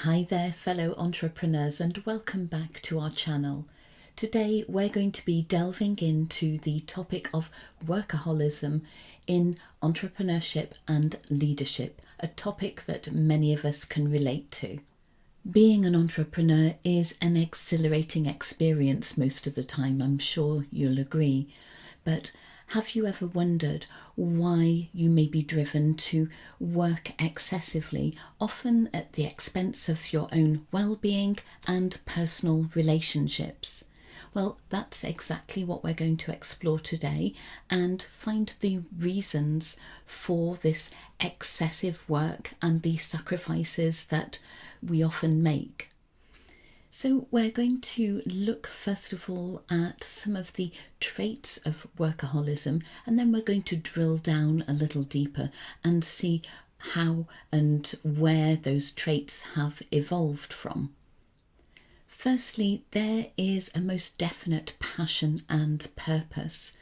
Hi there fellow entrepreneurs, and welcome back to our channel. Today we're going to be delving into the topic of workaholism in entrepreneurship and leadership, a topic that many of us can relate to. Being an entrepreneur is an exhilarating experience most of the time, I'm sure you'll agree, but have you ever wondered why you may be driven to work excessively, often at the expense of your own well-being and personal relationships? Well, that's exactly what we're going to explore today and find the reasons for this excessive work and the sacrifices that we often make. So we're going to look first of all at some of the traits of workaholism, and then we're going to drill down a little deeper and see how and where those traits have evolved from. Firstly, there is a most definite passion and purpose.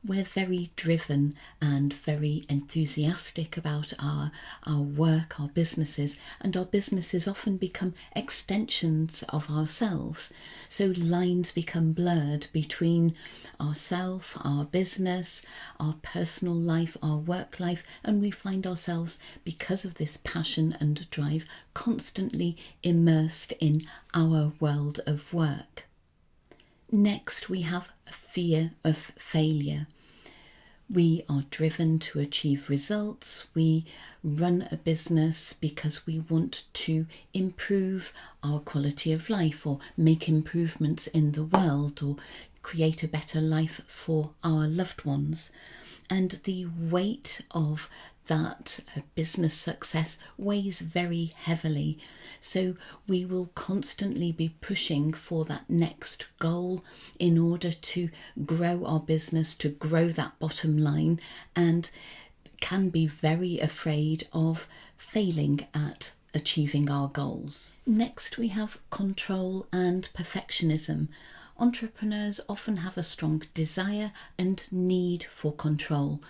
We're very driven and very enthusiastic about our work, our businesses, and our businesses often become extensions of ourselves. So lines become blurred between ourself, our business, our personal life, our work life, and we find ourselves, because of this passion and drive, constantly immersed in our world of work. Next, we have a fear of failure. We are driven to achieve results. We run a business because we want to improve our quality of life or make improvements in the world or create a better life for our loved ones. And the weight of that business success weighs very heavily. So we will constantly be pushing for that next goal in order to grow our business, to grow that bottom line, and can be very afraid of failing at achieving our goals. Next, we have control and perfectionism. Entrepreneurs often have a strong desire and need for control.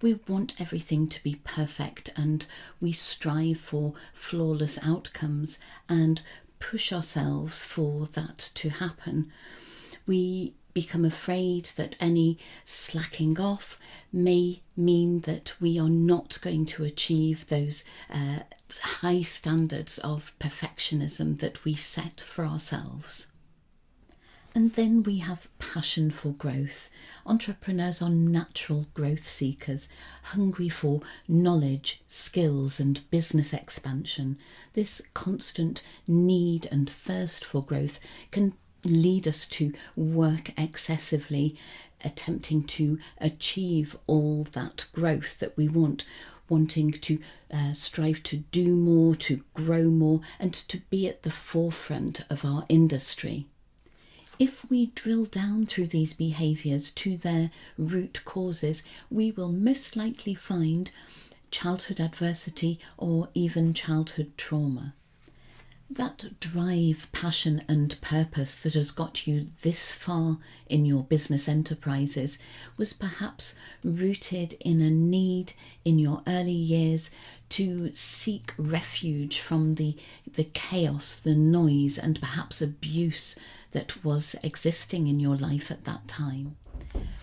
We want everything to be perfect and we strive for flawless outcomes and push ourselves for that to happen. We become afraid that any slacking off may mean that we are not going to achieve those high standards of perfectionism that we set for ourselves. And then we have passion for growth. Entrepreneurs are natural growth seekers, hungry for knowledge, skills and business expansion. This constant need and thirst for growth can lead us to work excessively, attempting to achieve all that growth that we want, wanting to strive to do more, to grow more, and to be at the forefront of our industry. If we drill down through these behaviours to their root causes, we will most likely find childhood adversity or even childhood trauma. That drive, passion and purpose that has got you this far in your business enterprises was perhaps rooted in a need in your early years to seek refuge from the chaos, the noise and perhaps abuse that was existing in your life at that time.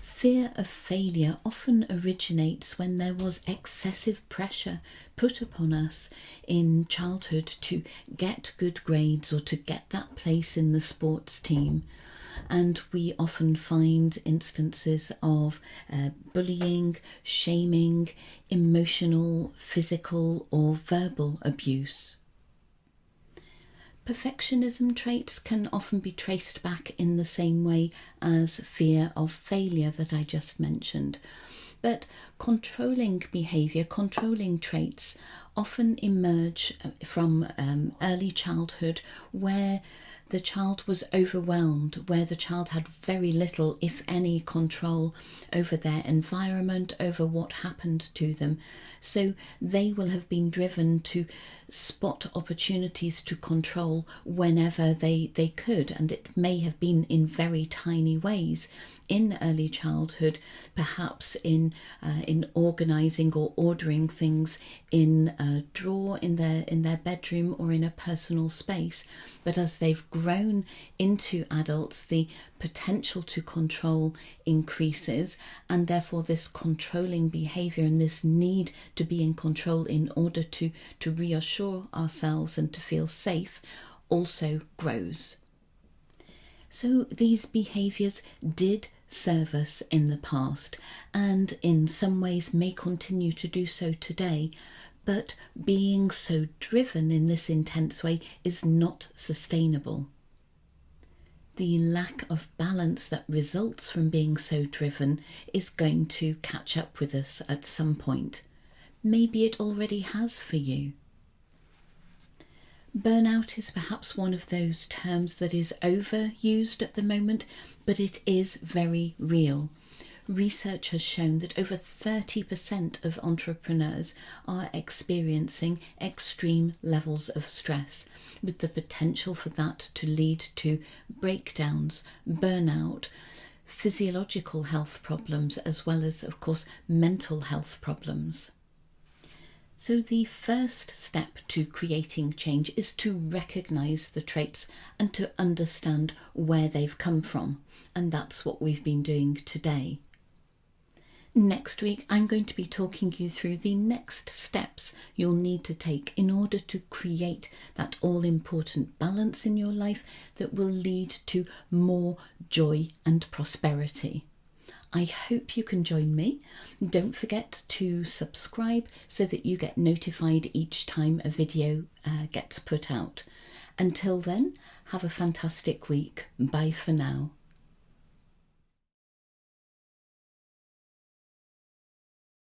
Fear of failure often originates when there was excessive pressure put upon us in childhood to get good grades or to get that place in the sports team. And we often find instances of bullying, shaming, emotional, physical or verbal abuse. Perfectionism traits can often be traced back in the same way as fear of failure that I just mentioned. But controlling behaviour, controlling traits often emerge from early childhood where the child was overwhelmed, where the child had very little, if any, control over their environment, over what happened to them. So they will have been driven to spot opportunities to control whenever they could, and it may have been in very tiny ways. in early childhood, perhaps in organising or ordering things in a drawer in their bedroom or in a personal space. But as they've grown into adults, the potential to control increases, and therefore this controlling behaviour and this need to be in control in order to reassure ourselves and to feel safe also grows. So these behaviours did serve us in the past, and in some ways may continue to do so today, but being so driven in this intense way is not sustainable. The lack of balance that results from being so driven is going to catch up with us at some point. Maybe it already has for you. Burnout is perhaps one of those terms that is overused at the moment, but it is very real. Research has shown that over 30% of entrepreneurs are experiencing extreme levels of stress, with the potential for that to lead to breakdowns, burnout, physiological health problems, as well as, of course, mental health problems. So the first step to creating change is to recognise the traits and to understand where they've come from. And that's what we've been doing today. Next week, I'm going to be talking you through the next steps you'll need to take in order to create that all-important balance in your life that will lead to more joy and prosperity. I hope you can join me. Don't forget to subscribe so that you get notified each time a video gets put out. Until then, have a fantastic week. Bye for now.